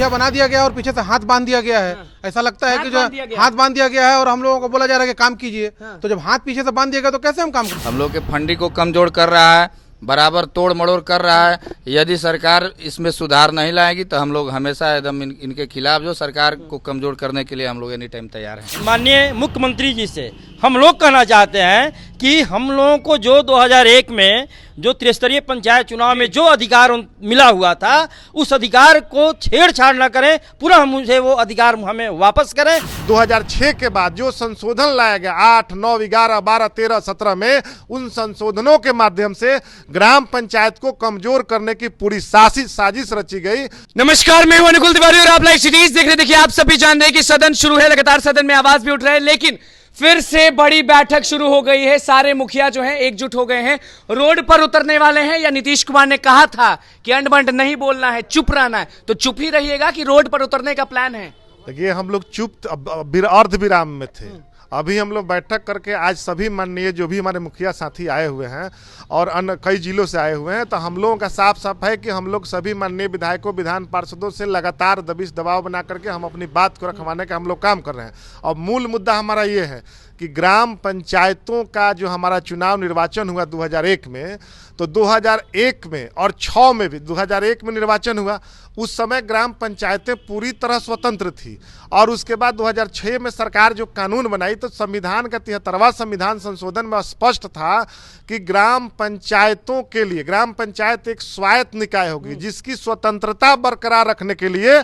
मुखिया बना दिया गया और पीछे से हाथ बांध दिया गया है। ऐसा लगता है कि जो हाथ बांध दिया गया है और हम लोगों को बोला जा रहा है कि काम कीजिए। तो जब हाथ पीछे से बांध दिया गया तो कैसे हम काम करें? हम लोग के फंडी को कमजोर कर रहा है, बराबर तोड़ मड़ोड़ कर रहा है। यदि सरकार इसमें सुधार नहीं लाएगी तो हम लोग हमेशा एकदम इनके खिलाफ जो सरकार को कमजोर करने के लिए हम लोग एनी टाइम तैयार हैं। माननीय मुख्यमंत्री जी से हम लोग कहना चाहते हैं कि हम लोगों को जो 2001 में जो त्रिस्तरीय पंचायत चुनाव में जो अधिकार मिला हुआ था उस अधिकार को छेड़छाड़ न करें, पुनः मुझे वो अधिकार हमें वापस करें। 2006 के बाद जो संशोधन लाया गया 8, 9, 11, 12, 13, 17 में, उन संशोधनों के माध्यम से ग्राम पंचायत को कमजोर करने की पूरी साजिश रची गई। नमस्कार, मैं हूं अनुकुल तिवारी और आप लाइव सिटीज देख रहे हैं। देखिए, आप सभी जानते हैं कि सदन शुरू है, लगातार सदन में आवाज भी उठ रहे हैं, लेकिन फिर से बड़ी बैठक शुरू हो गई है। सारे मुखिया जो हैं एकजुट हो गए हैं, रोड पर उतरने वाले हैं। या नीतीश कुमार ने कहा था कि अंड बंड नहीं बोलना है, चुप रहना है, तो चुप ही रहिएगा कि रोड पर उतरने का प्लान है? देखिए, हम लोग चुप अर्ध विराम में थे। अभी हम लोग बैठक करके आज सभी माननीय जो भी हमारे मुखिया साथी आए हुए हैं और अन्य कई जिलों से आए हुए हैं, तो हम लोगों का साफ साफ है कि हम लोग सभी माननीय विधायकों, विधान पार्षदों से लगातार दबिश दबाव बना करके हम अपनी बात को रखवाने का हम लोग काम कर रहे हैं। और मूल मुद्दा हमारा ये है कि ग्राम पंचायतों का जो हमारा चुनाव निर्वाचन हुआ 2001 में, तो 2001 में और 6 में भी 2001 में निर्वाचन हुआ, उस समय ग्राम पंचायतें पूरी तरह स्वतंत्र थी। और उसके बाद 2006 में सरकार जो कानून बनाई तो संविधान का 73वां संविधान संशोधन में स्पष्ट था कि ग्राम पंचायतों के लिए, ग्राम पंचायत एक स्वायत्त निकाय होगी जिसकी स्वतंत्रता बरकरार रखने के लिए,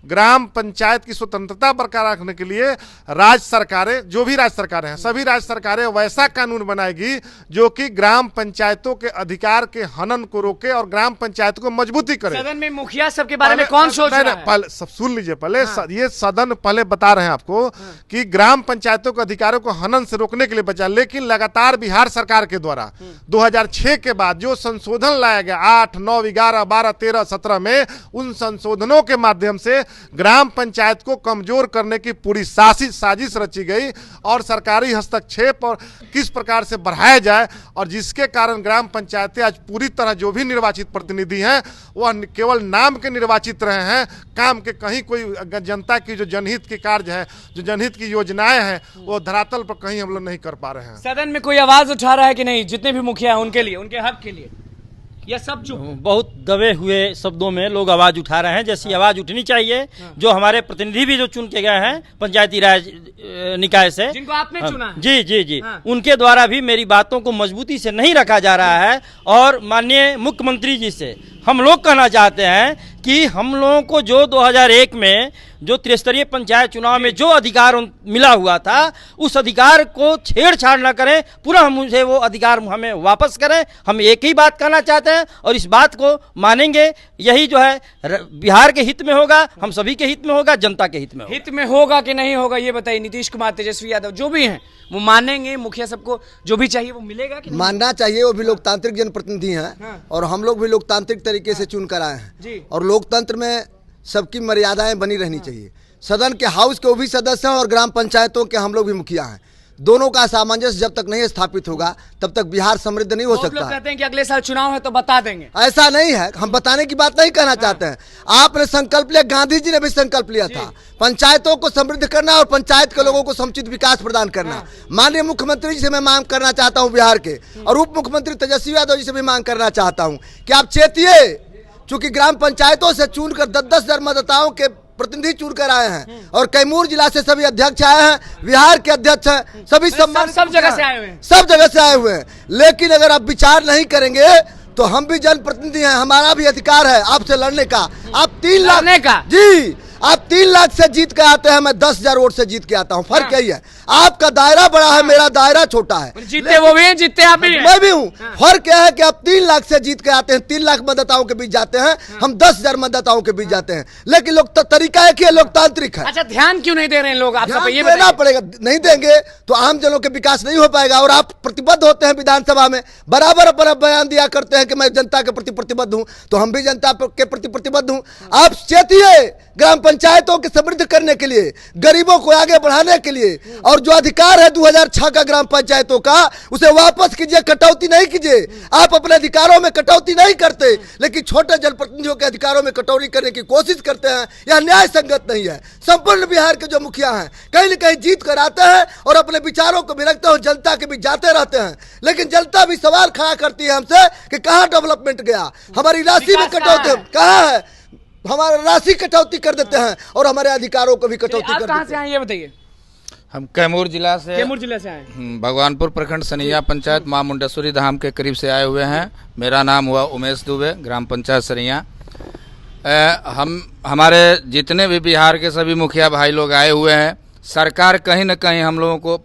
ग्राम पंचायत की स्वतंत्रता बरकरार रखने के लिए राज्य सरकारें, जो भी राज्य सरकारें हैं, सभी राज्य सरकारें वैसा कानून बनाएगी जो कि ग्राम पंचायतों के अधिकार के हनन को रोके और ग्राम पंचायत को मजबूती करे। सदन में मुखिया सबके बारे में कौन सोच रहा है? पहले सब सुन लीजिए, पहले ये सदन पहले बता रहे हैं आपको कि ग्राम पंचायतों के अधिकारों को हनन से रोकने के लिए बचा, लेकिन लगातार बिहार सरकार के द्वारा 2006 के बाद जो संशोधन लाया गया 8, 9, 11, 12, 13, 17 में, उन संशोधनों के माध्यम से ग्राम पंचायत को कमजोर करने की पूरी साजिश रची गई और सरकारी हस्तक्षेप और किस प्रकार से बढ़ाया जाए, और जिसके कारण ग्राम पंचायतें आज पूरी तरह जो भी निर्वाचित प्रतिनिधि हैं वह केवल नाम के निर्वाचित रहे हैं, काम के कहीं कोई जनता की जो जनहित की कार्य है, जो जनहित की योजनाएं हैं, वो धरातल पर कहीं हम लोग नहीं कर पा रहे हैं। सदन में कोई आवाज उठा रहा है कि नहीं? जितने भी मुखिया हैं उनके लिए, उनके हक के लिए, या सब चुप? बहुत दबे हुए शब्दों में लोग आवाज उठा रहे हैं, जैसी आवाज उठनी चाहिए। जो हमारे प्रतिनिधि भी जो चुन के गए हैं पंचायती राज निकाय से, जिनको आपने चुना है। जी जी जी, उनके द्वारा भी मेरी बातों को मजबूती से नहीं रखा जा रहा है। और माननीय मुख्यमंत्री जी से हम लोग कहना चाहते हैं कि हम लोगों को जो 2001 में जो त्रिस्तरीय पंचायत चुनाव में जो अधिकार मिला हुआ था उस अधिकार को छेड़छाड़ न करें, पुनः मुझे वो अधिकार हमें वापस करें। हम एक ही बात कहना चाहते हैं और इस बात को मानेंगे। यही जो है बिहार के हित में होगा, हम सभी के हित में होगा, जनता के हित में होगा। हित में होगा कि नहीं होगा ये बताइए। नीतीश कुमार, तेजस्वी यादव जो भी हैं वो मानेंगे? मुखिया सबको जो भी चाहिए वो मिलेगा कि नहीं? मानना चाहिए। वो भी लोकतांत्रिक जनप्रतिनिधि हैं और हम लोग भी लोकतांत्रिक तरीके से चुन कर आए हैं और लोकतंत्र में सबकी मर्यादाएं बनी रहनी चाहिए। सदन के हाउस के वो भी सदस्य हैं और ग्राम पंचायतों के हम लोग भी मुखिया हैं। दोनों का सामंजस्य जब तक नहीं स्थापित होगा तब तक बिहार समृद्ध नहीं हो सकता। लोग कहते हैं कि अगले साल चुनाव है तो बता देंगे। ऐसा नहीं है, हम बताने की बात नहीं कहना चाहते हैं। आपने संकल्प लिया, गांधी जी ने भी संकल्प लिया था पंचायतों को समृद्ध करना और पंचायत के लोगों को समुचित विकास प्रदान करना। माननीय मुख्यमंत्री जी से मैं मांग करना चाहता हूं बिहार के, और उप मुख्यमंत्री तेजस्वी यादव जी से भी मांग करना चाहता हूं कि आप चेतिए, चूंकि ग्राम पंचायतों से चुनकर 10-10 हजार मतदाताओं के प्रतिनिधि चुन कर आए हैं और कैमूर जिला से सभी अध्यक्ष आए हैं, बिहार के अध्यक्ष हैं, सभी सम्मान सब जगह से आए हुए हैं, सब जगह से आए हुए हैं। लेकिन अगर आप विचार नहीं करेंगे तो हम भी जनप्रतिनिधि हैं, हमारा भी अधिकार है आपसे लड़ने का। आप 3 लाख का जी, आप 3 लाख से जीत के आते हैं, मैं 10,000 वोट से जीत के आता हूं। फर्क यही है, आपका दायरा बड़ा है, मेरा दायरा छोटा है। जीते वो भी हैं, जीते आप भी हैं, मैं भी हूं। फर्क यह है कि आप 3 लाख से जीत के आते हैं, 3 लाख मतदाताओं के बीच जाते हैं, हम 10,000 मतदाताओं के बीच जाते हैं। लेकिन लोग तरीका एक ही है, लोकतांत्रिक है। अच्छा, ध्यान क्यों नहीं दे रहे हैं लोग? आप सब ये देना पड़ेगा, नहीं देंगे तो आम जनों के विकास नहीं हो पाएगा। और आप प्रतिबद्ध होते हैं विधानसभा में, बराबर अपना बयान दिया करते हैं कि मैं जनता के प्रति प्रतिबद्ध हूं, तो हम भी जनता के प्रति प्रतिबद्ध हूं। आप चेतिए, ग्राम पंचायतों के समृद्ध करने के लिए, गरीबों को आगे बढ़ाने के लिए और और जो अधिकार है 2006 का ग्राम पंचायतों का, उसे वापस कीजिए, कटौती नहीं कीजिए। आप अपने अधिकारों में कटौती नहीं करते, लेकिन छोटे जनप्रतिनिधियों के अधिकारों में कटौती करने की कोशिश करते हैं। यह न्याय संगत नहीं है। संपूर्ण बिहार के जो मुखिया हैं कहीं न कहीं जीत कर आते हैं और अपने विचारों को भी रखते हैं, जनता के बीच जाते रहते हैं, लेकिन जनता भी सवाल खड़ा करती है हमसे कि कहाँ डेवलपमेंट गया, हमारी राशि में कटौती कहाँ है, हमारा राशि कटौती कर देते हैं और हमारे अधिकारों को भी कटौती कर देते हैं। कहाँ से आए ये बताइए? हम कैमूर जिला से आए। भगवानपुर प्रखंड सनिया पंचायत मां मुंडेश्वरी धाम के करीब से आए हुए हैं। मेरा नाम हुआ उमेश दुबे, ग्राम पंचायत सनिया। हमारे जितने भी बिहार के सभी मुखिया भाई लोग आए हुए हैं, सरकार कहीं न कहीं हम लोगों को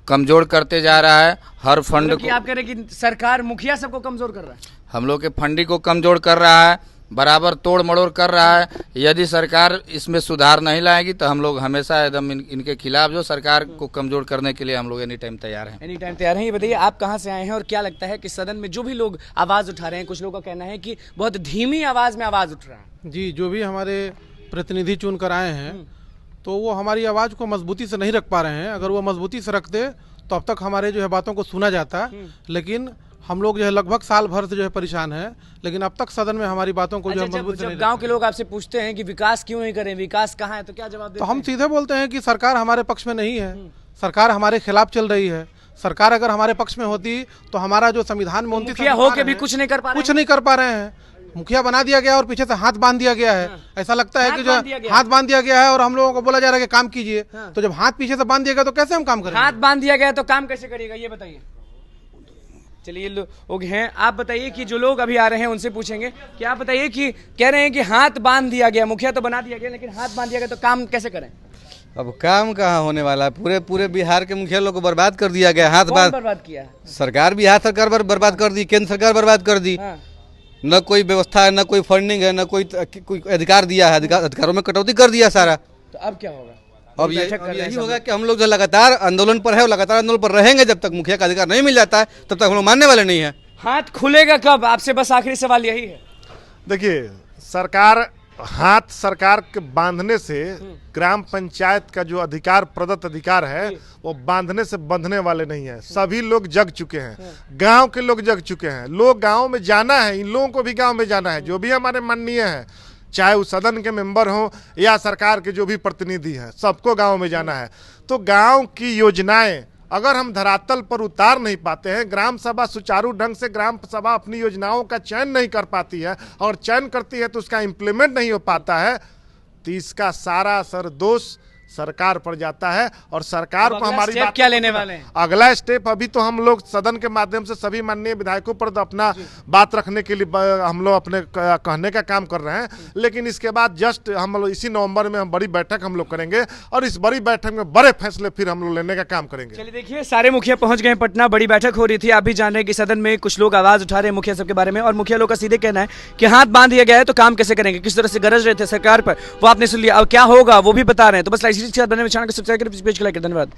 कमजोर करते जा रहा है। हर फंड को आप कह रहे हैं कि सरकार मुखिया सबको कमजोर कर रहा है, हम लोग के फंडी को कमजोर कर रहा है, बराबर तोड़ मड़ोड़ कर रहा है। यदि सरकार इसमें सुधार नहीं लाएगी तो हम लोग हमेशा एकदम इनके खिलाफ, जो सरकार को कमजोर करने के लिए हम लोग एनी टाइम तैयार हैं। एनी टाइम तैयार हैं। ये बताइए आप कहाँ से आए हैं और क्या लगता है कि सदन में जो भी लोग आवाज उठा रहे हैं, कुछ लोगों का कहना है कि बहुत धीमी आवाज में आवाज उठ रहा है। जी, जो भी हमारे प्रतिनिधि चुन कर आए हैं तो वो हमारी आवाज़ को मजबूती से नहीं रख पा रहे हैं। अगर वो मजबूती से रखते तो अब तक हमारे जो है बातों को सुना जाता, लेकिन हम लोग जो है लगभग साल भर से जो है परेशान है, लेकिन अब तक सदन में हमारी बातों को जो है मजबूत से नहीं। गांव के लोग आपसे पूछते हैं कि विकास क्यों नहीं करें, विकास कहाँ है, तो क्या जवाब देते तो हम सीधे बोलते हैं कि सरकार हमारे पक्ष में नहीं है, सरकार हमारे खिलाफ चल रही है। सरकार अगर हमारे पक्ष में होती तो हमारा जो संविधान में 29 हो के भी कुछ नहीं कर पा रहे, कुछ नहीं कर पा रहे हैं। मुखिया बना दिया गया और पीछे से हाथ बांध दिया गया है। ऐसा लगता है कि जो हाथ बांध दिया गया है और हम लोगों को बोला जा रहा है कि काम कीजिए। तो जब हाथ पीछे से बांध दिया गया तो कैसे हम काम करेंगे? हाथ बांध दिया गया तो काम कैसे करेगा ये बताइए। चलिए लोग हैं, आप बताइए कि जो लोग अभी आ रहे हैं उनसे पूछेंगे कि आप बताइए कि कह रहे हैं कि हाथ बांध दिया गया, मुखिया तो बना दिया गया लेकिन हाथ बांध दिया गया, तो काम कैसे करें? अब काम कहाँ होने वाला है? पूरे बिहार के मुखिया लोग को बर्बाद कर दिया गया। हाथ बांध बर्बाद किया सरकार, बिहार सरकार बर्बाद कर दी, केंद्र सरकार बर्बाद कर दी। न कोई व्यवस्था है, न कोई फंडिंग है, न कोई अधिकार दिया है, अधिकारों में कटौती कर दिया सारा। तो अब क्या होगा? अब यही होगा कि हम लोग जो लगातार आंदोलन पर है और लगातार आंदोलन पर रहेंगे। जब तक मुखिया का अधिकार नहीं मिल जाता है तब तक हम लोग मानने वाले नहीं है। हाथ खुलेगा कब? आपसे बस आखिरी सवाल यही है। देखिए, सरकार के बांधने से ग्राम पंचायत का जो अधिकार, प्रदत्त अधिकार है, वो बांधने से बंधने वाले नहीं है। सभी लोग जग चुके हैं, गांव के लोग जग चुके हैं। लोग गांव में जाना है, इन लोगों को भी गांव में जाना है। जो भी हमारे माननीय हैं, चाहे वो सदन के मेंबर हों या सरकार के जो भी प्रतिनिधि हैं, सबको गांव में जाना है। तो गांव की योजनाएं अगर हम धरातल पर उतार नहीं पाते हैं, ग्राम सभा सुचारू ढंग से ग्राम सभा अपनी योजनाओं का चयन नहीं कर पाती है और चयन करती है तो उसका इम्प्लीमेंट नहीं हो पाता है, तो इसका सारा असर दोष सरकार पर जाता है। और सरकार को हमारी बात क्या लेने वाले हैं? अगला स्टेप अभी तो हम लोग सदन के माध्यम से सभी माननीय विधायकों पर तो अपना बात रखने के लिए हम लोग अपने कहने का काम कर रहे हैं, लेकिन इसके बाद जस्ट हम लोग इसी नवंबर में हम बड़ी बैठक हम लोग करेंगे और इस बड़ी बैठक में बड़े फैसले फिर हम लोग लेने का काम करेंगे। चलिए देखिए, सारे मुखिया पहुंच गए पटना, बड़ी बैठक हो रही थी। आप भी जान रहे हैं कि सदन में कुछ लोग आवाज उठा रहे हैं मुखिया सब के बारे में, और मुखिया लोग का सीधे कहना है कि हाथ बांध दिया गया है तो काम कैसे करेंगे, किस तरह से गरज रहे थे सरकार पर, वो आपने सुन लिया। अब क्या होगा वो भी बता रहे हैं। तो बस लाइक बने में चैनल को सब्सक्राइब करें, पेज को लाइक करें। धन्यवाद।